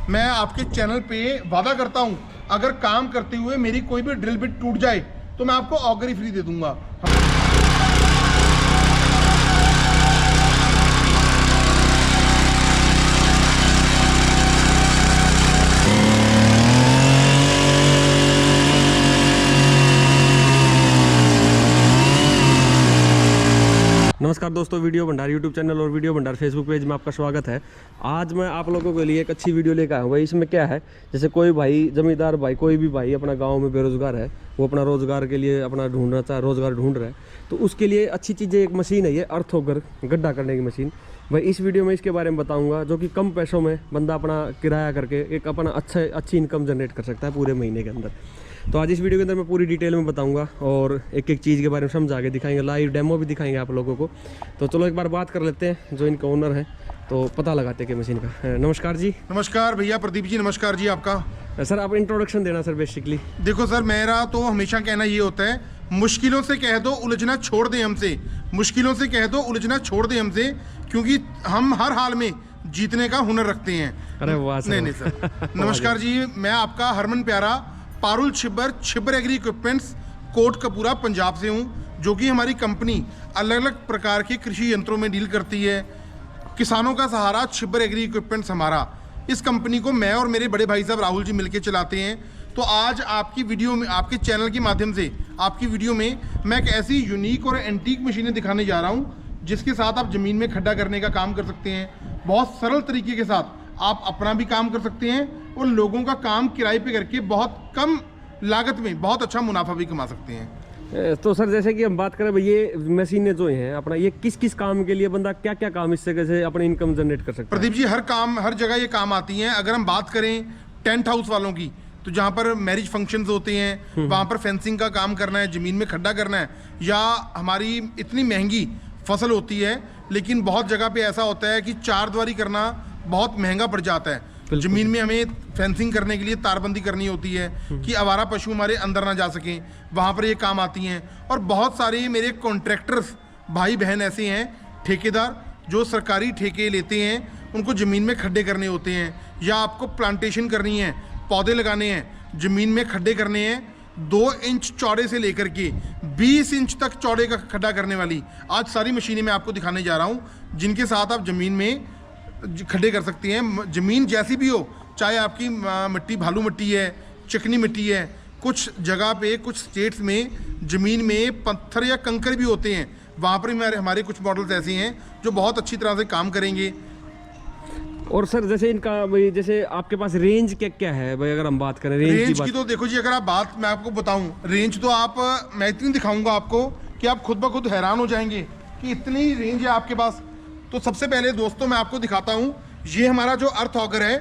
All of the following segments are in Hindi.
मैं आपके चैनल पे वादा करता हूँ, अगर काम करते हुए मेरी कोई भी ड्रिल बिट टूट जाए तो मैं आपको ऑगरी फ्री दे दूंगा। नमस्कार दोस्तों, वीडियो भंडार यूट्यूब चैनल और वीडियो भंडार फेसबुक पेज में आपका स्वागत है। आज मैं आप लोगों के लिए एक अच्छी वीडियो लेकर आया हूँ। भाई इसमें क्या है, जैसे कोई भाई जमींदार भाई, कोई भी भाई अपना गांव में बेरोजगार है, वो अपना रोजगार के लिए अपना रोजगार ढूंढ रहा है, तो उसके लिए अच्छी चीज़ें एक मशीन है ये अर्थ होकर गड्ढा करने की मशीन। भाई इस वीडियो में इसके बारे में बताऊंगा, जो कि कम पैसों में बंदा अपना किराया करके एक अपना अच्छी इनकम जनरेट कर सकता है पूरे महीने के अंदर। तो आज इस वीडियो के अंदर मैं पूरी डिटेल में बताऊंगा और एक एक चीज़ के बारे में समझा के दिखाएंगे, लाइव डेमो भी दिखाएंगे आप लोगों को। तो चलो एक बार बात कर लेते हैं जो इनका ओनर है, तो पता लगाते हैं कि मशीन का। नमस्कार जी। नमस्कार भैया, प्रदीप जी नमस्कार जी आपका। सर आप इंट्रोडक्शन देना सर बेसिकली। देखो सर, मेरा तो हमेशा कहना ये होता है, मुश्किलों से कह दो उलझना छोड़ दे हमसे, मुश्किलों से कह दो उलझना छोड़ दे हमसे, क्योंकि हम हर हाल में जीतने का हुनर रखते हैं। अरे वाह सर। नहीं सर नमस्कार जी, मैं आपका हरमन प्यारा पारुल छिब्बर एग्री इक्विपमेंट्स कोटकपूरा पंजाब से हूँ, जो कि हमारी कंपनी अलग अलग प्रकार के कृषि यंत्रों में डील करती है। किसानों का सहारा छिब्बर एग्री इक्विपमेंट्स हमारा। इस कंपनी को मैं और मेरे बड़े भाई साहब राहुल जी मिलकर चलाते हैं। तो आज आपकी वीडियो में, आपके चैनल के माध्यम से आपकी वीडियो में मैं एक ऐसी यूनिक और एंटीक मशीनें दिखाने जा रहा हूँ, जिसके साथ आप ज़मीन में खड्डा करने का काम कर सकते हैं। बहुत सरल तरीके के साथ आप अपना भी काम कर सकते हैं और लोगों का काम किराए पे करके बहुत कम लागत में बहुत अच्छा मुनाफा भी कमा सकते हैं। तो सर जैसे कि हम बात करें, ये मशीनें जो हैं अपना, ये किस किस काम के लिए बंदा क्या क्या काम इससे कैसे अपनी इनकम जनरेट कर सकता है? प्रदीप जी, हर जगह ये काम आती हैं। अगर हम बात करें टेंट हाउस वालों की, तो जहाँ पर मैरिज फंक्शंस होते हैं, वहाँ पर फेंसिंग का काम करना है, ज़मीन में खड्डा करना है, या हमारी इतनी महंगी फसल होती है, लेकिन बहुत जगह पे ऐसा होता है कि चारद्वारी करना बहुत महंगा पड़ जाता है। ज़मीन में हमें फेंसिंग करने के लिए तारबंदी करनी होती है कि आवारा पशु हमारे अंदर ना जा सकें, वहाँ पर ये काम आती हैं। और बहुत सारे मेरे कॉन्ट्रैक्टर्स भाई बहन ऐसे हैं, ठेकेदार, जो सरकारी ठेके लेते हैं, उनको ज़मीन में खड्डे करने होते हैं, या आपको प्लांटेशन करनी है, पौधे लगाने हैं, ज़मीन में खड्डे करने हैं। 2 इंच चौड़े से लेकर के 20 इंच तक चौड़े का खड्डा करने वाली आज सारी मशीनें मैं आपको दिखाने जा रहा हूँ, जिनके साथ आप ज़मीन में खड्डे कर सकती हैं। ज़मीन जैसी भी हो, चाहे आपकी मिट्टी भालू मिट्टी है, चिकनी मिट्टी है, कुछ जगह पे कुछ स्टेट्स में ज़मीन में पत्थर या कंकर भी होते हैं, वहाँ पर हमारे कुछ मॉडल्स ऐसे हैं जो बहुत अच्छी तरह से काम करेंगे। और सर जैसे इनका भाई, जैसे आपके पास रेंज क्या क्या है भाई, अगर हम बात करें रेंज की तो देखो जी, अगर आप बात मैं आपको बताऊं, रेंज तो मैं इतनी दिखाऊंगा आपको कि आप खुद ब खुद हैरान हो जाएंगे कि इतनी रेंज है आपके पास। तो सबसे पहले दोस्तों मैं आपको दिखाता हूं, ये हमारा जो अर्थ ऑगर है,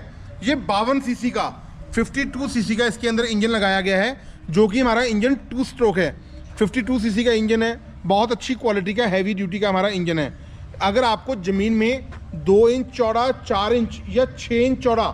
ये 52 सीसी का 52 सीसी का इसके अंदर इंजन लगाया गया है, जो कि हमारा इंजन 2 स्ट्रोक है। 52 सीसी का इंजन है, बहुत अच्छी क्वालिटी का हैवी ड्यूटी का हमारा इंजन है। अगर आपको ज़मीन में 2 इंच चौड़ा, 4 इंच या 6 इंच चौड़ा,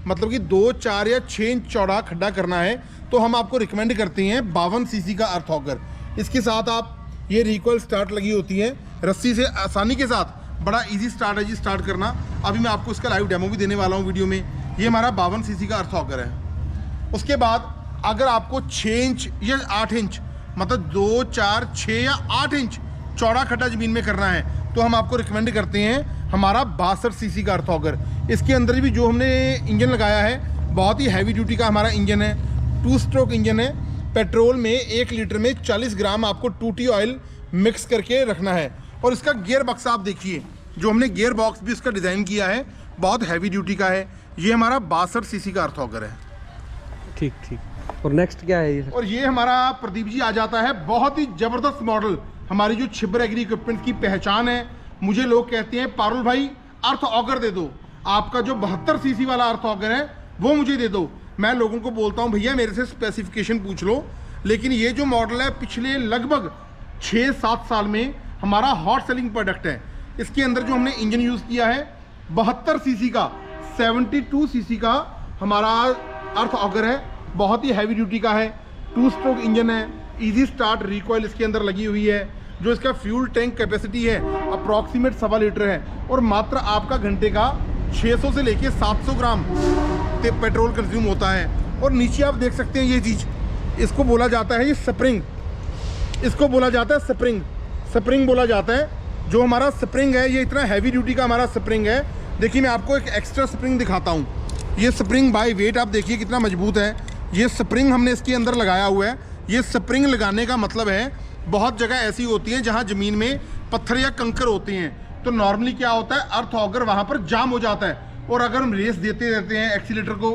मतलब कि 2, 4 या 6 इंच चौड़ा खड्डा करना है, तो हम आपको रिकमेंड करते हैं 52 सीसी का अर्थ ऑगर। इसके साथ आप ये रिकॉइल स्टार्ट लगी होती है, रस्सी से आसानी के साथ, बड़ा इजी स्टार्ट है जी स्टार्ट करना। अभी मैं आपको इसका लाइव डेमो भी देने वाला हूँ वीडियो में। ये हमारा 52 सीसी का अर्थ ऑगर है। उसके बाद अगर आपको 6 इंच या 8 इंच, मतलब 2, 4, 6 या 8 इंच चौड़ा खड्डा ज़मीन में करना है, तो हम आपको रिकमेंड करते हैं हमारा 62 सीसी का अर्थ ऑगर। इसके अंदर भी जो हमने इंजन लगाया है, बहुत ही हैवी ड्यूटी का हमारा इंजन है, 2 स्ट्रोक इंजन है। पेट्रोल में 1 लीटर में 40 ग्राम आपको 2T ऑयल मिक्स करके रखना है। और इसका गियर बक्स आप देखिए, जो हमने गियर बॉक्स भी इसका डिज़ाइन किया है, बहुत हैवी ड्यूटी का है। ये हमारा 62 सीसी का अर्थ ऑगर है। ठीक ठीक। और नेक्स्ट क्या है ये? और ये हमारा प्रदीप जी आ जाता है बहुत ही ज़बरदस्त मॉडल, हमारी जो छिब्बर एग्री इक्विपमेंट की पहचान है। मुझे लोग कहते हैं पारुल भाई अर्थ ऑगर दे दो, आपका जो 72 सीसी वाला अर्थ ऑगर है वो मुझे दे दो। मैं लोगों को बोलता हूँ भैया मेरे से स्पेसिफिकेशन पूछ लो, लेकिन ये जो मॉडल है पिछले लगभग 6-7 साल में हमारा हॉट सेलिंग प्रोडक्ट है। इसके अंदर जो हमने इंजन यूज़ किया है 72 सीसी का 72 सीसी का हमारा अर्थ ऑगर है, बहुत ही हैवी ड्यूटी का है, 2 स्ट्रोक इंजन है, इजी स्टार्ट रिकॉइल इसके अंदर लगी हुई है। जो इसका फ्यूल टैंक कैपेसिटी है अप्रॉक्सीमेट 1.25 लीटर है, और मात्र आपका घंटे का 600 से लेके 700 ग्राम पेट्रोल कंज्यूम होता है। और नीचे आप देख सकते हैं ये चीज़, इसको बोला जाता है ये स्प्रिंग, इसको बोला जाता है स्प्रिंग, स्प्रिंग बोला जाता है। जो हमारा स्प्रिंग है ये इतना हैवी ड्यूटी का हमारा स्प्रिंग है। देखिए मैं आपको एक एक्स्ट्रा स्प्रिंग दिखाता हूँ। ये स्प्रिंग बाय वेट आप देखिए कितना मजबूत है। ये स्प्रिंग हमने इसके अंदर लगाया हुआ है। ये स्प्रिंग लगाने का मतलब है, बहुत जगह ऐसी होती है जहाँ ज़मीन में पत्थर या कंकर होते हैं, तो नॉर्मली क्या होता है, अर्थ ऑगर वहाँ पर जाम हो जाता है। और अगर हम रेस देते रहते हैं, एक्सीलेटर को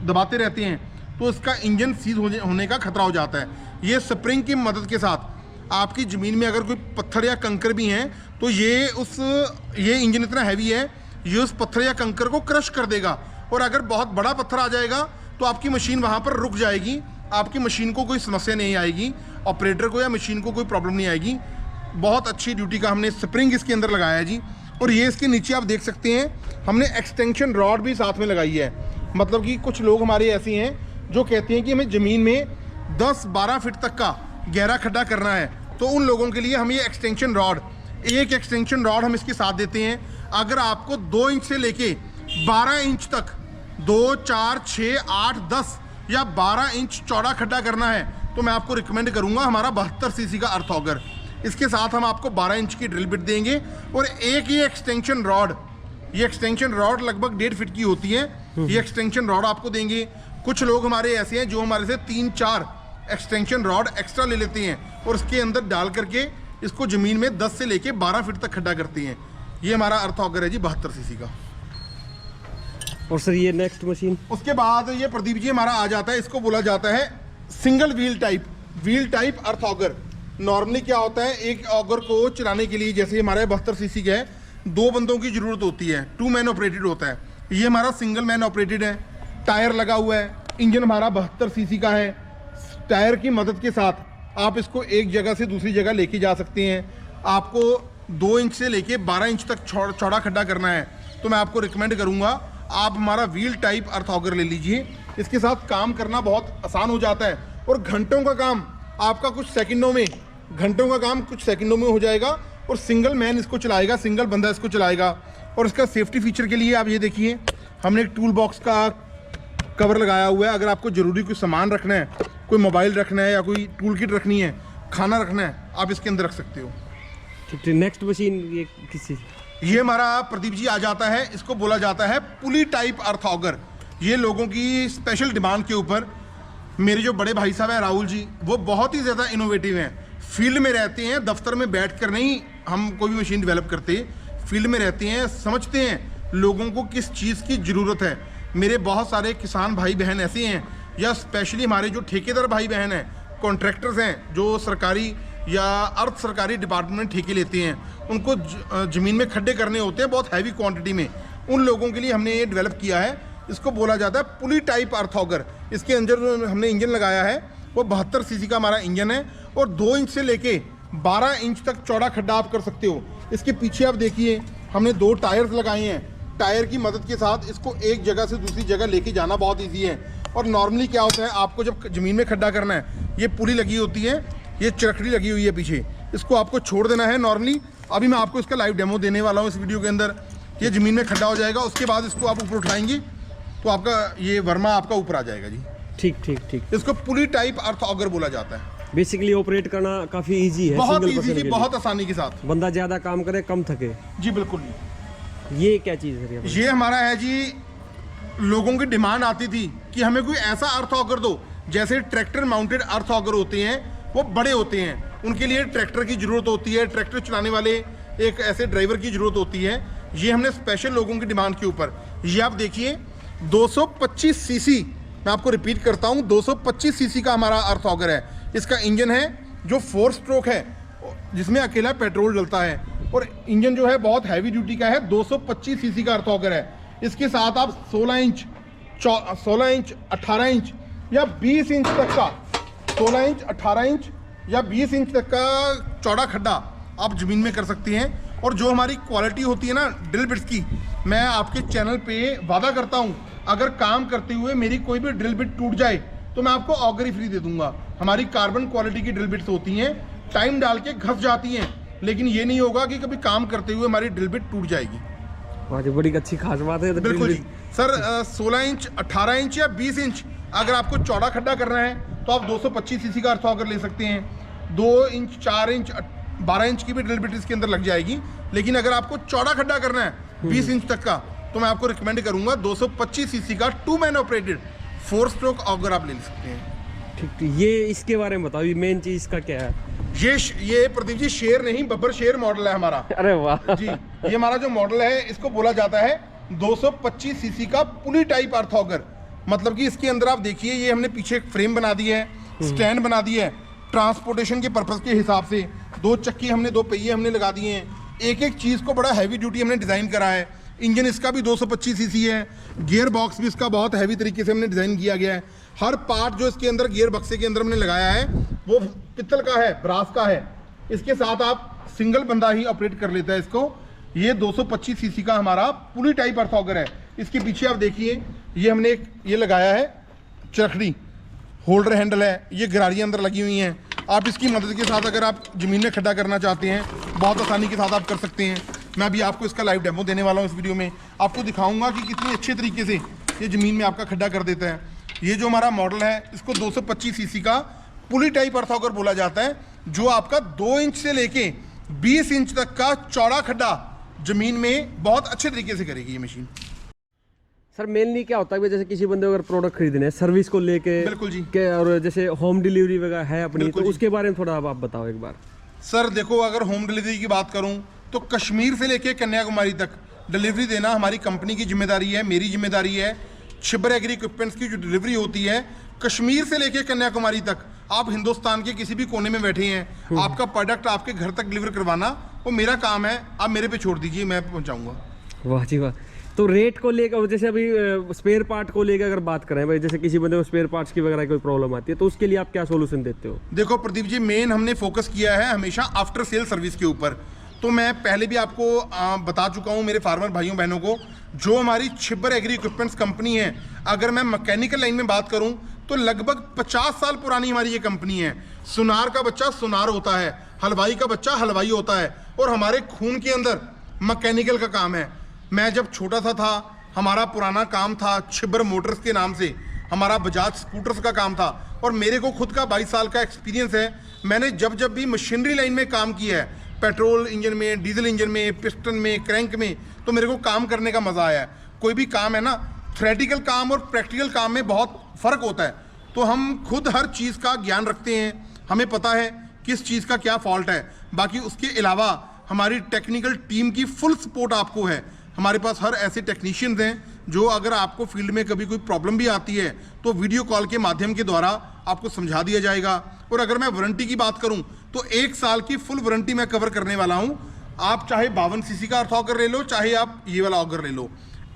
दबाते रहते हैं, तो इसका इंजन सीज होने का खतरा हो जाता है। ये स्प्रिंग की मदद के साथ आपकी ज़मीन में अगर कोई पत्थर या कंकर भी हैं, तो ये इंजन इतना हैवी है, ये उस पत्थर या कंकर को क्रश कर देगा। और अगर बहुत बड़ा पत्थर आ जाएगा तो आपकी मशीन वहाँ पर रुक जाएगी, आपकी मशीन को कोई समस्या नहीं आएगी, ऑपरेटर को या मशीन को कोई प्रॉब्लम नहीं आएगी। बहुत अच्छी ड्यूटी का हमने स्प्रिंग इसके अंदर लगाया है जी। और ये इसके नीचे आप देख सकते हैं हमने एक्सटेंशन रॉड भी साथ में लगाई है। मतलब कि कुछ लोग हमारे ऐसे हैं जो कहते हैं कि हमें ज़मीन में 10-12 फीट तक का गहरा खड्डा करना है, तो उन लोगों के लिए हम ये एक्सटेंशन रॉड, एक एक्सटेंशन रॉड हम इसके साथ देते हैं। अगर आपको 2 इंच से लेके 12 इंच तक 2, 4, 6, 8, 10 या 12 इंच चौड़ा खड्डा करना है, तो मैं आपको रिकमेंड करूंगा हमारा 72 सीसी का अर्थ ऑगर। इसके साथ हम आपको 12 इंच की ड्रिल बिट देंगे और एक ये एक्सटेंशन रॉड, ये एक्सटेंशन रॉड लगभग 1.5 फीट की होती है, ये एक्सटेंशन रॉड आपको देंगे। कुछ लोग हमारे ऐसे हैं जो हमारे से 3-4 एक्सटेंशन रॉड एक्स्ट्रा ले लेते हैं और उसके अंदर डाल करके इसको ज़मीन में 10 से लेके 12 फीट तक खड्डा करते हैं। ये हमारा अर्थ ऑगर है जी 72 सीसी का। और सर ये नेक्स्ट मशीन, उसके बाद ये प्रदीप जी हमारा आ जाता है, इसको बोला जाता है सिंगल व्हील टाइप अर्थ ऑगर। नॉर्मली क्या होता है, एक ऑगर को चलाने के लिए, जैसे हमारे 72 सीसी का है, 2 बंदों की ज़रूरत होती है, 2 मैन ऑपरेटेड होता है। ये हमारा सिंगल मैन ऑपरेटेड है। टायर लगा हुआ है, इंजन हमारा 72 सीसी का है। टायर की मदद के साथ आप इसको एक जगह से दूसरी जगह लेके जा सकते हैं। आपको 2 इंच से लेके 12 इंच तक चौड़ा खड्डा करना है, तो मैं आपको रिकमेंड करूँगा आप हमारा व्हील टाइप अर्थ ऑगर ले लीजिए। इसके साथ काम करना बहुत आसान हो जाता है और घंटों का काम आपका कुछ सेकंडों में हो जाएगा। और सिंगल मैन इसको चलाएगा, सिंगल बंदा इसको चलाएगा। और इसका सेफ्टी फीचर के लिए आप ये देखिए हमने एक टूल बॉक्स का कवर लगाया हुआ है। अगर आपको ज़रूरी कोई सामान रखना है, कोई मोबाइल रखना है या कोई टूल किट रखनी है, खाना रखना है, आप इसके अंदर रख सकते हो। ठीक। नेक्स्ट मशीन ये किसी, ये हमारा प्रदीप जी आ जाता है, इसको बोला जाता है पुली टाइप अर्थ ऑगर। ये लोगों की स्पेशल डिमांड के ऊपर, मेरे जो बड़े भाई साहब हैं राहुल जी, वो बहुत ही ज़्यादा इनोवेटिव हैं। फील्ड में रहते हैं, दफ्तर में बैठकर नहीं हम कोई भी मशीन डेवलप करते, फील्ड में रहते हैं, समझते हैं लोगों को किस चीज़ की ज़रूरत है। मेरे बहुत सारे किसान भाई बहन ऐसे हैं, या स्पेशली हमारे जो ठेकेदार भाई बहन हैं, कॉन्ट्रैक्टर्स हैं, जो सरकारी या अर्ध सरकारी डिपार्टमेंट ठेके लेते हैं, उनको ज़मीन में खड्डे करने होते हैं बहुत हैवी क्वांटिटी में। उन लोगों के लिए हमने ये डेवलप किया है, इसको बोला जाता है पुली टाइप अर्थ ऑगर। इसके अंदर हमने इंजन लगाया है, वो 72 सीसी का हमारा इंजन है और 2 इंच से लेके 12 इंच तक चौड़ा खड्डा आप कर सकते हो। इसके पीछे आप देखिए हमने 2 टायर्स लगाए हैं। टायर की मदद के साथ इसको एक जगह से दूसरी जगह लेके जाना बहुत ईजी है। और नॉर्मली क्या होता है, आपको जब ज़मीन में खड्डा करना है, ये पुली लगी होती है, ये चरखड़ी लगी हुई है पीछे, इसको आपको छोड़ देना है नॉर्मली। अभी मैं आपको इसका लाइव डेमो देने वाला हूँ इस वीडियो के अंदर। ये ज़मीन में खड्डा हो जाएगा, उसके बाद इसको आप ऊपर उठाएंगे तो आपका ये वर्मा आपका ऊपर आ जाएगा जी। ठीक। इसको पुली टाइप अर्थ ऑगर बोला जाता है। बेसिकली ऑपरेट करना काफ़ी इजी है, बहुत इजी जी, बहुत आसानी के साथ, बंदा ज़्यादा काम करे कम थके जी। बिल्कुल। ये क्या चीज़ है? ये हमारा है जी, लोगों की डिमांड आती थी कि हमें कोई ऐसा अर्थ ऑगर दो, जैसे ट्रैक्टर माउंटेड अर्थ ऑगर होते हैं, वो बड़े होते हैं, उनके लिए ट्रैक्टर की ज़रूरत होती है, ट्रैक्टर चलाने वाले एक ऐसे ड्राइवर की ज़रूरत होती है। ये हमने स्पेशल लोगों की डिमांड के ऊपर, ये आप देखिए 225 सीसी, मैं आपको रिपीट करता हूँ, 225 सीसी का हमारा अर्थ ऑगर है। इसका इंजन है जो 4 स्ट्रोक है, जिसमें अकेला पेट्रोल डलता है, और इंजन जो है बहुत हैवी ड्यूटी का है। 225 सीसी का अर्थ ऑगर है। इसके साथ आप 16 इंच, 18 इंच या 20 इंच तक का, 16 इंच, 18 इंच या 20 इंच तक का चौड़ा खड्डा आप ज़मीन में कर सकते हैं। और जो हमारी क्वालिटी होती है ना ड्रिल बिट्स की, मैं आपके चैनल पे वादा करता हूँ, अगर काम करते हुए मेरी कोई भी ड्रिल बिट टूट जाए तो मैं आपको ऑगर ही फ्री दे दूंगा। हमारी कार्बन क्वालिटी की ड्रिल बिट्स होती हैं, टाइम डाल के घस जाती हैं, लेकिन ये नहीं होगा कि कभी काम करते हुए हमारी ड्रिल बिट टूट जाएगी। वाह जी, बड़ी अच्छी खास बात है। बिल्कुल जी सर। 16 इंच, 18 इंच या 20 इंच अगर आपको चौड़ा खड्डा करना है तो आप 225 सीसी का अर्थ ऑगर ले सकते हैं। 2 इंच, 4 इंच, 12 इंच की भी ड्रिल बिट इसके अंदर लग जाएगी। लेकिन अगर आपको चौड़ा खड्डा करना है 20 इंच तक का, तो मैं आपको रिकमेंड करूंगा 225 सीसी का 2 मैन ऑपरेटेड 4 स्ट्रोक ऑगर आप ले सकते हैं। ठीक ठीक, ये इसके बारे में बताओ, ये मेन चीज इसका क्या है? ये प्रदीप जी शेर नहीं, बब्बर शेर मॉडल है हमारा। अरे वाह जी, ये हमारा जो मॉडल है इसको बोला जाता है 225 सीसी का पुली टाइप अर्थ ऑगर। मतलब कि इसके अंदर आप देखिए, ये हमने पीछे एक फ्रेम बना दी है, स्टैंड बना दी है, ट्रांसपोर्टेशन के पर्पस के हिसाब से 2 चक्के हमने, 2 पहिए हमने लगा दिए हैं। एक एक चीज़ को बड़ा हैवी ड्यूटी हमने डिज़ाइन करा है। इंजन इसका भी 225 सीसी है। गियर बॉक्स भी इसका बहुत हैवी तरीके से हमने डिज़ाइन किया गया है। हर पार्ट जो इसके अंदर गियर बक्से के अंदर हमने लगाया है वो पित्तल का है, ब्रास का है। इसके साथ आप सिंगल बंदा ही ऑपरेट कर लेता है इसको। ये 225 सीसी का हमारा पुली टाइप अर्थ ऑगर है। इसके पीछे आप देखिए, ये हमने एक ये लगाया है चरखड़ी, होल्डर हैंडल है, ये गरारियाँ अंदर लगी हुई हैं। आप इसकी मदद के साथ अगर आप ज़मीन में खड्डा करना चाहते हैं, बहुत आसानी के साथ आप कर सकते हैं। मैं अभी आपको इसका लाइव डेमो देने वाला हूँ। इस वीडियो में आपको दिखाऊंगा कि कितनी अच्छे तरीके से ये ज़मीन में आपका खड्डा कर देता है। ये जो हमारा मॉडल है इसको 225 सीसी का पुली टाइप अर्थ ऑगर बोला जाता है, जो आपका 2 इंच से लेके 20 इंच तक का चौड़ा खड्डा ज़मीन में बहुत अच्छे तरीके से करेगी ये मशीन। सर मेनली क्या होता है, जैसे किसी बंदे को अगर प्रोडक्ट खरीदने हैं सर्विस को लेके, बिल्कुल जी, के और जैसे होम डिलीवरी वगैरह है अपनी, तो उसके बारे में थोड़ा आप बताओ एक बार। सर देखो, अगर होम डिलीवरी की बात करूं तो कश्मीर से लेके कन्याकुमारी तक डिलीवरी देना हमारी कंपनी की जिम्मेदारी है, मेरी जिम्मेदारी है। छिबर एग्री इक्विपमेंट्स की जो डिलीवरी होती है कश्मीर से लेके कन्याकुमारी तक, आप हिंदुस्तान के किसी भी कोने में बैठे हैं, आपका प्रोडक्ट आपके घर तक डिलीवर करवाना वो मेरा काम है। आप मेरे पे छोड़ दीजिए, मैं पहुंचाऊंगा। वाह जी वाह। तो रेट को लेकर, जैसे अभी स्पेयर पार्ट को लेकर अगर बात करें भाई, जैसे किसी बंदे को स्पेयर पार्ट्स की वगैरह कोई प्रॉब्लम आती है, तो उसके लिए आप क्या सोल्यूशन देते हो? देखो प्रदीप जी, मेन हमने फोकस किया है हमेशा आफ्टर सेल सर्विस के ऊपर। तो मैं पहले भी आपको बता चुका हूं मेरे फार्मर भाइयों बहनों को, जो हमारी छिब्बर एग्री इक्विपमेंट्स कंपनी है, अगर मैं मैकेनिकल लाइन में बात करूं तो लगभग 50 साल पुरानी हमारी ये कंपनी है। सुनार का बच्चा सुनार होता है, हलवाई का बच्चा हलवाई होता है, और हमारे खून के अंदर मैकेनिकल का काम है। मैं जब छोटा सा था, हमारा पुराना काम था छिब्बर मोटर्स के नाम से, हमारा बजाज स्कूटर्स का काम था, और मेरे को खुद का 22 साल का एक्सपीरियंस है। मैंने जब जब भी मशीनरी लाइन में काम किया है, पेट्रोल इंजन में, डीजल इंजन में, पिस्टन में, क्रैंक में, तो मेरे को काम करने का मज़ा आया है। कोई भी काम है ना, थ्योरेटिकल काम और प्रैक्टिकल काम में बहुत फ़र्क होता है। तो हम खुद हर चीज़ का ज्ञान रखते हैं, हमें पता है किस चीज़ का क्या फॉल्ट है। बाकी उसके अलावा हमारी टेक्निकल टीम की फुल सपोर्ट आपको है। हमारे पास हर ऐसे टेक्नीशियंस हैं जो अगर आपको फील्ड में कभी कोई प्रॉब्लम भी आती है तो वीडियो कॉल के माध्यम के द्वारा आपको समझा दिया जाएगा। और अगर मैं वारंटी की बात करूं तो 1 साल की फुल वारंटी मैं कवर करने वाला हूं। आप चाहे 52 सीसी का अर्थ ऑगर ले लो, चाहे आप ये वाला ऑगर ले लो,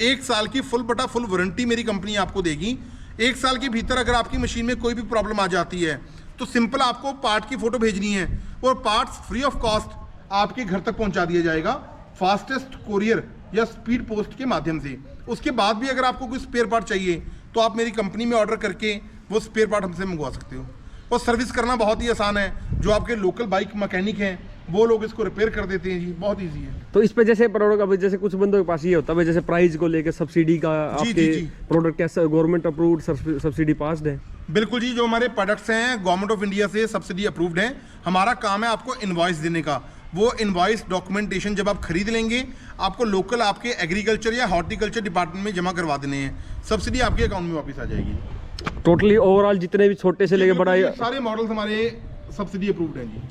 1 साल की फुल वारंटी मेरी कंपनी आपको देगी। 1 साल के भीतर अगर आपकी मशीन में कोई भी प्रॉब्लम आ जाती है तो सिंपल आपको पार्ट की फ़ोटो भेजनी है और पार्ट्स फ्री ऑफ कॉस्ट आपके घर तक पहुंचा दिया जाएगा, फास्टेस्ट कोरियर या स्पीड पोस्ट के माध्यम से। उसके बाद भी अगर आपको कोई स्पेयर पार्ट चाहिए तो आप मेरी कंपनी में ऑर्डर करके वो स्पेयर पार्ट हमसे मंगवा सकते हो। और सर्विस करना बहुत ही आसान है। जो आपके लोकल बाइक मैकेनिक हैं वो लोग इसको रिपेयर कर देते हैं जी, बहुत ईजी है। तो इस पे जैसे प्रोडक्ट, अभी जैसे कुछ बंदों के पास ये होता है जैसे प्राइस को लेकर सब्सिडी का, आपके प्रोडक्ट कैसा गवर्नमेंट अप्रूव्ड सब्सिडी पास्ड है? बिल्कुल जी, जो हमारे प्रोडक्ट्स हैं गवर्नमेंट ऑफ इंडिया से सब्सिडी अप्रूव्ड हैं। हमारा काम है आपको इनवॉइस देने का। वो इनवॉइस डॉक्यूमेंटेशन जब आप खरीद लेंगे आपको लोकल आपके एग्रीकल्चर या हॉर्टिकल्चर डिपार्टमेंट में जमा करवा देने हैं, सब्सिडी आपके अकाउंट में वापस आ जाएगी। टोटली ओवरऑल जितने भी छोटे से लेके बड़ा, सारे मॉडल्स हमारे सब्सिडी अप्रूव्ड हैं जी।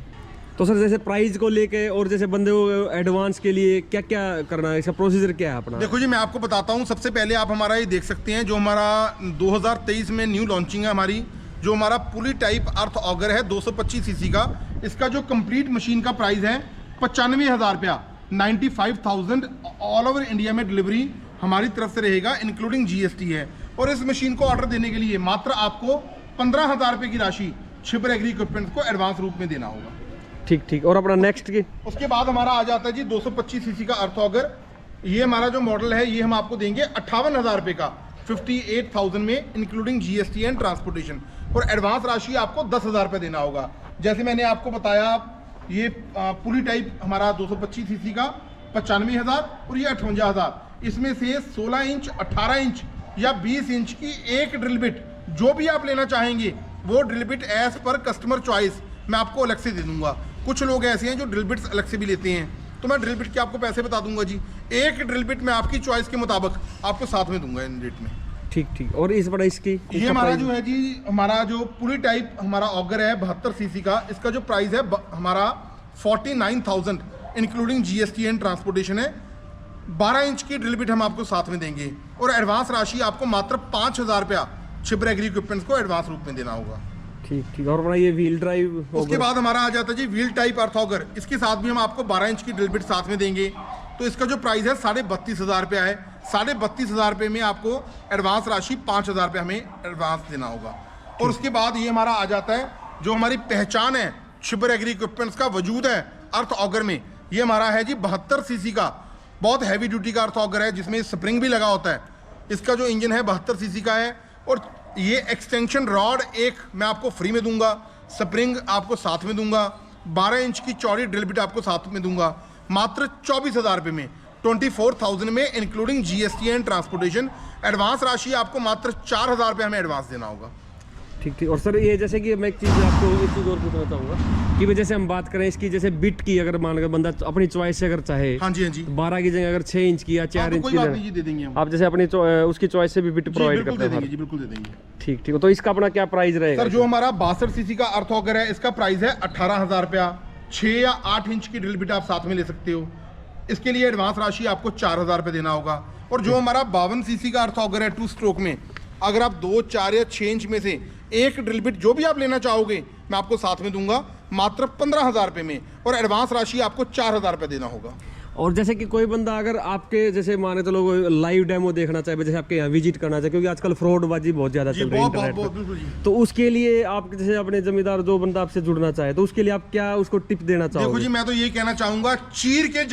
तो सर जैसे प्राइस को लेके और जैसे बंदे को एडवांस के लिए क्या क्या करना है, इसका प्रोसीजर क्या है अपना? देखो जी, मैं आपको बताता हूँ। सबसे पहले आप हमारा ये देख सकते हैं, जो हमारा 2023 में न्यू लॉन्चिंग है हमारी, जो हमारा पुली टाइप अर्थ ऑगर है 225 सीसी का। इसका जो कंप्लीट मशीन का प्राइस है 95,000 रुपया, 95,000 ऑल ओवर इंडिया में डिलीवरी हमारी तरफ से रहेगा, इंक्लूडिंग GST है। और इस मशीन को ऑर्डर देने के लिए मात्र आपको 15,000 रुपये की राशि छिबर एग्री इक्विपमेंट्स को एडवांस रूप में देना होगा। ठीक ठीक। और अपना नेक्स्ट की उसके बाद हमारा आ जाता है जी 225 सीसी का अर्थ ऑगर। ये हमारा जो मॉडल है ये हम आपको देंगे 58,000 रुपये का, 58,000 में इंक्लूडिंग GST एंड ट्रांसपोर्टेशन। और एडवांस राशि आपको 10,000 रुपये देना होगा। जैसे मैंने आपको बताया, ये पुली टाइप हमारा 225 सीसी का 95,000 और ये 58,000। इसमें से 16 इंच, 18 इंच या 20 इंच की एक ड्रिल बिट जो भी आप लेना चाहेंगे वो drill bit as per customer choice मैं आपको अलग से दे दूंगा। कुछ लोग ऐसे हैं जो ड्रिल बिट्स अलग से भी लेते हैं, तो मैं ड्रिल बिट के आपको पैसे बता दूंगा जी। एक ड्रिल बिट मैं आपकी चॉइस के मुताबिक आपको साथ में दूंगा इन रेट में। ठीक ठीक। और इस बड़ा इसकी ये हमारा जो है जी, हमारा जो पूरी टाइप हमारा ऑगर है 72 सीसी का, इसका जो प्राइस है हमारा 49,000 इंक्लूडिंग जीएसटी एंड ट्रांसपोर्टेशन है। 12 इंच की ड्रिल बिट हम आपको साथ में देंगे और एडवांस राशि आपको मात्र 5,000 रुपया छिबर एग्री इक्विपमेंट्स को एडवांस रूप में देना होगा। ठीक ठीक। और बड़ा ये व्हील ड्राइव उसके बाद हमारा आ जाता है जी व्हील टाइप अर्थ ऑगर। इसके साथ भी हम आपको 12 इंच की ड्रिल बिट साथ में देंगे। तो इसका जो प्राइस है 32,500 रुपया है। 32,500 रुपये में आपको एडवांस राशि 5,000 रुपये हमें एडवांस देना होगा। और उसके बाद ये हमारा आ जाता है जो हमारी पहचान है छिबर एग्री इक्विपमेंट्स का वजूद है अर्थ ऑगर में, ये हमारा है जी 72 सीसी का बहुत हैवी ड्यूटी का अर्थ ऑगर है जिसमें स्प्रिंग भी लगा होता है। इसका जो इंजन है 72 सीसी का है और ये एक्सटेंशन रॉड एक मैं आपको फ्री में दूंगा, स्प्रिंग आपको साथ में दूंगा, 12 इंच की चौड़ी ड्रिल बिट आपको साथ में दूंगा मात्र 24,000 रुपये में, 24,000 में including GST and transportation. Advance राशि आपको मात्र 4,000 रुपये हमें एडवांस देना होगा। ठीक ठीक। और सर ये जैसे कि मैं एक चीज़ आपको एक चीज़ और पूछना चाहूँगा कि जैसे हम बात करें इसकी जैसे बिट की, अगर मान कर बंदा अपनी चॉइस से अगर चाहे, हाँ जी हाँ जी, 12 की जगह अगर 6 इंच की या 4 इंच कोई की बात नहीं जी, दे देंगे हम। आप जैसे अपनी उसकी चॉइस से भी बिट प्रोवाइड करते हैं? जी बिल्कुल दे देंगे। ठीक ठीक। तो इसका अपना क्या प्राइस रहेगा? सर जो हमारा 62 सीसी का अर्थ ऑगर है इसका प्राइस है 18,000 रुपया। 6 या 8 इंच की ड्रिल बिट आप साथ में ले सकते हो। इसके लिए एडवांस राशि आपको 4,000 रुपये देना होगा। और जो हमारा 52 सीसी का अर्थ ऑगर है 2 स्ट्रोक में, अगर आप 2, 4 या 6 इंच में से एक ड्रिल बिट जो भी आप लेना चाहोगे मैं आपको साथ में दूंगा मात्र 15,000 रुपये में और एडवांस राशि आपको 4,000 रुपये देना होगा। और जैसे कि कोई बंदा अगर आपके जैसे माने तो लोग लाइव डेमो देखना चाहे, जैसे आपके यहाँ विजिट करना चाहे, क्योंकि आजकल फ्रॉडबाजी बहुत ज़्यादा चल रही है इंटरनेट पर, तो उसके लिए आप जैसे अपने जमींदार जो बंदा आपसे जुड़ना चाहे तो उसके लिए आप क्या उसको टिप देना चाहोगे? देखो जी मैं तो ये कहना चाहूँगा, चीर के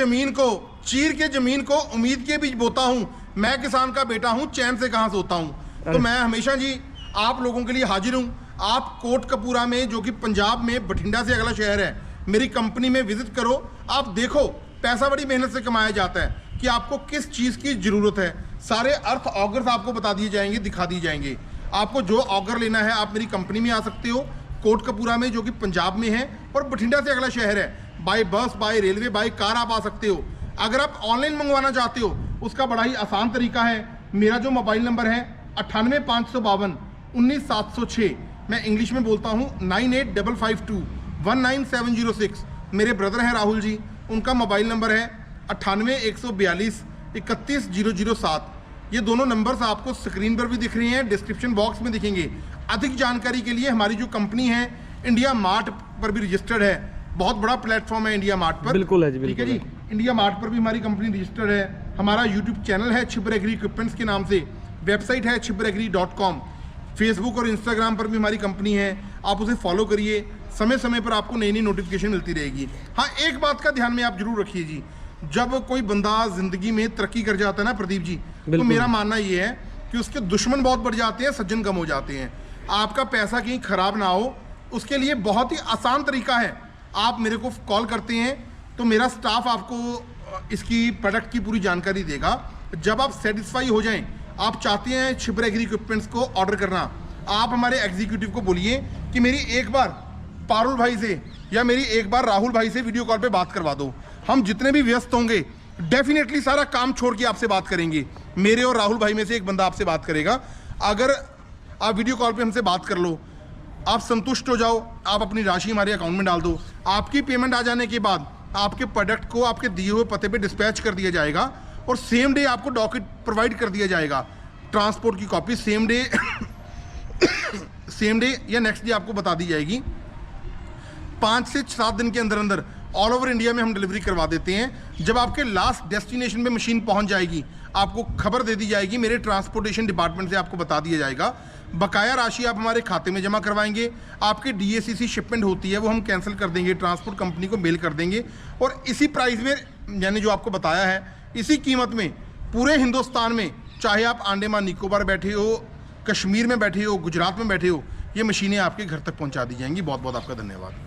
जमीन को उम्मीद के बीच बोता हूँ। मैं किसान का बेटा हूँ, चैन से कहाँ सोता हूँ। तो मैं हमेशा जी आप लोगों के लिए हाजिर हूँ। आप कोटकपूरा में जो कि पंजाब में बठिंडा से अगला शहर है, मेरी कंपनी में विजिट करो। आप देखो पैसा बड़ी मेहनत से कमाया जाता है कि आपको किस चीज़ की ज़रूरत है। सारे अर्थ ऑगर्स आपको बता दिए जाएंगे, दिखा दिए जाएंगे। आपको जो ऑगर लेना है आप मेरी कंपनी में आ सकते हो, कोटकपूरा में जो कि पंजाब में है और बठिंडा से अगला शहर है। बाय बस, बाय रेलवे, बाय कार आप आ सकते हो। अगर आप ऑनलाइन मंगवाना चाहते हो उसका बड़ा ही आसान तरीका है। मेरा जो मोबाइल नंबर है 98,552 19,706, मैं इंग्लिश में बोलता हूँ 98,552 19706। मेरे ब्रदर हैं राहुल जी, उनका मोबाइल नंबर है 98,142 31,007। ये दोनों नंबर्स आपको स्क्रीन पर भी दिख रही हैं, डिस्क्रिप्शन बॉक्स में दिखेंगे। अधिक जानकारी के लिए हमारी जो कंपनी है इंडिया मार्ट पर भी रजिस्टर्ड है। बहुत बड़ा प्लेटफॉर्म है इंडिया मार्ट पर। बिल्कुल है जी, ठीक है जी। इंडिया मार्ट पर भी हमारी कंपनी रजिस्टर्ड है। हमारा यूट्यूब चैनल है छिबर एग्री इक्विपमेंट्स के नाम से, वेबसाइट है छिबरएग्री.com। फेसबुक और इंस्टाग्राम पर भी हमारी कंपनी है, आप उसे फॉलो करिए। समय समय पर आपको नई नई नोटिफिकेशन मिलती रहेगी। हाँ, एक बात का ध्यान में आप जरूर रखिए जी, जब कोई बंदा जिंदगी में तरक्की कर जाता है ना प्रदीप जी, तो मेरा मानना ये है कि उसके दुश्मन बहुत बढ़ जाते हैं, सज्जन कम हो जाते हैं। आपका पैसा कहीं खराब ना हो, उसके लिए बहुत ही आसान तरीका है। आप मेरे को कॉल करते हैं तो मेरा स्टाफ आपको इसकी प्रोडक्ट की पूरी जानकारी देगा। जब आप सेटिस्फाई हो जाएं, आप चाहते हैं छिबर एग्री इक्विपमेंट्स को ऑर्डर करना, आप हमारे एग्जीक्यूटिव को बोलिए कि मेरी एक बार पारुल भाई से या मेरी एक बार राहुल भाई से वीडियो कॉल पे बात करवा दो। हम जितने भी व्यस्त होंगे डेफिनेटली सारा काम छोड़ के आपसे बात करेंगे। मेरे और राहुल भाई में से एक बंदा आपसे बात करेगा। अगर आप वीडियो कॉल पे हमसे बात कर लो, आप संतुष्ट हो जाओ, आप अपनी राशि हमारे अकाउंट में डाल दो। आपकी पेमेंट आ जाने के बाद आपके प्रोडक्ट को आपके दिए हुए पते पे डिस्पैच कर दिया जाएगा और सेम डे आपको डॉक्यूमेंट प्रोवाइड कर दिया जाएगा। ट्रांसपोर्ट की कॉपी सेम डे या नेक्स्ट डे आपको बता दी जाएगी। 5 से 7 दिन के अंदर अंदर ऑल ओवर इंडिया में हम डिलीवरी करवा देते हैं। जब आपके लास्ट डेस्टिनेशन पे मशीन पहुंच जाएगी, आपको खबर दे दी जाएगी, मेरे ट्रांसपोर्टेशन डिपार्टमेंट से आपको बता दिया जाएगा। बकाया राशि आप हमारे खाते में जमा करवाएंगे। आपकी DACC शिपमेंट होती है वो हम कैंसिल कर देंगे, ट्रांसपोर्ट कंपनी को मेल कर देंगे और इसी प्राइस में, यानी जो आपको बताया है, इसी कीमत में पूरे हिंदुस्तान में, चाहे आप अंडमान निकोबार बैठे हो, कश्मीर में बैठे हो, गुजरात में बैठे हो, ये मशीनें आपके घर तक पहुँचा दी जाएंगी। बहुत बहुत आपका धन्यवाद।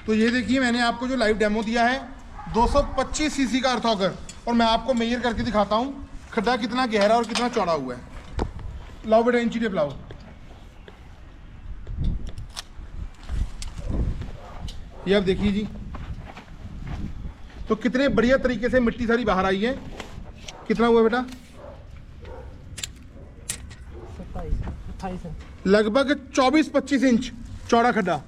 तो ये देखिए मैंने आपको जो लाइव डेमो दिया है 225 सीसी का अर्थॉगर, और मैं आपको मेजर करके दिखाता हूँ खड्डा कितना गहरा और कितना चौड़ा हुआ है। लाओ बेटा इंची टेप लाओ। ये आप देखिए जी, तो कितने बढ़िया तरीके से मिट्टी सारी बाहर आई है। कितना हुआ बेटा? 27-28 लगभग 24-25 इंच चौड़ा खड्डा,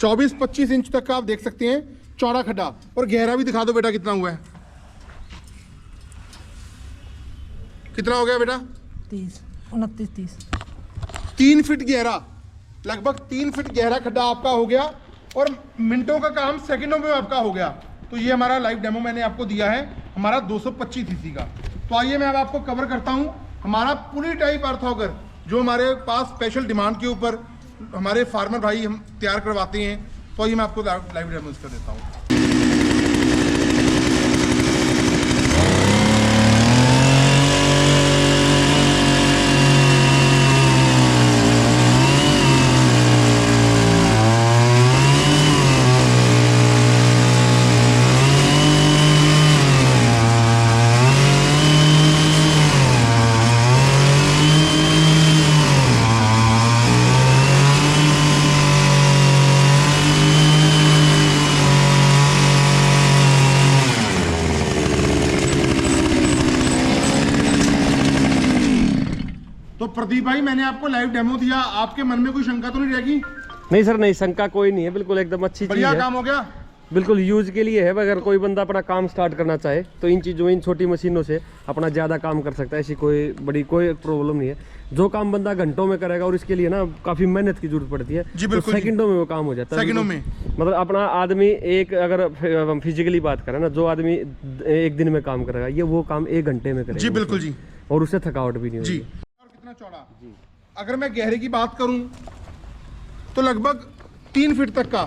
24-25 इंच तक का आप देख सकते हैं चौड़ा खड्डा। और गहरा भी दिखा दो बेटा कितना हुआ है। कितना हो गया बेटा? 30-29-30 3 फीट गहरा, लगभग 3 फीट गहरा खड्डा आपका हो गया, और मिनटों का काम सेकंडों में आपका हो गया। तो ये हमारा लाइव डेमो मैंने आपको दिया है हमारा 225 सीसी का। तो आइए मैं अब आपको कवर करता हूँ हमारा पुली टाइप अर्थॉगर, जो हमारे पास स्पेशल डिमांड के ऊपर हमारे फार्मर भाई हम तैयार करवाते हैं। तो आइए मैं आपको लाइव डेमो कर देता हूँ। तो प्रदीप भाई मैंने आपको लाइव डेमो दिया, आपके मन में कोई शंका तो नहीं रहेगी? नहीं सर, नहीं, शंका कोई नहीं है, बिल्कुल एकदम अच्छी चीज बढ़िया है। काम हो गया। बिल्कुल यूज के लिए है। अगर कोई बंदा अपना काम स्टार्ट करना चाहे तो इन चीज़ों, इन छोटी मशीनों से अपना ज़्यादा काम कर सकता है। ऐसी कोई बड़ी कोई प्रॉब्लम नहीं है। जो काम बंदा घंटों में करेगा, और इसके लिए ना काफ़ी मेहनत की जरूरत पड़ती है, जी बिल्कुल, तो सेकंडों में वो काम हो जाता है। सेकंडों में मतलब अपना आदमी एक, अगर फिजिकली बात करें ना, जो आदमी एक दिन में काम करेगा, ये वो काम 1 घंटे में करेगा। जी बिल्कुल जी, और उससे थकावट भी नहीं जी। होगी। और कितना चौड़ा? अगर मैं गहरे की बात करूं तो लगभग 3 फीट तक का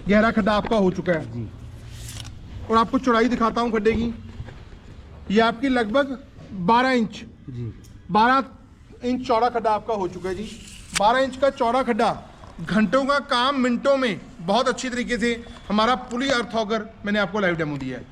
गहरा खड्डा आपका हो चुका है जी। और आपको चौड़ाई दिखाता हूं खड्डे की। ये आपकी लगभग 12 इंच जी, 12 इंच चौड़ा खड्डा आपका हो चुका है जी। 12 इंच का चौड़ा खड्डा, घंटों का काम मिनटों में, बहुत अच्छी तरीके से हमारा पुली अर्थॉगर मैंने आपको लाइव डेमो दिया है।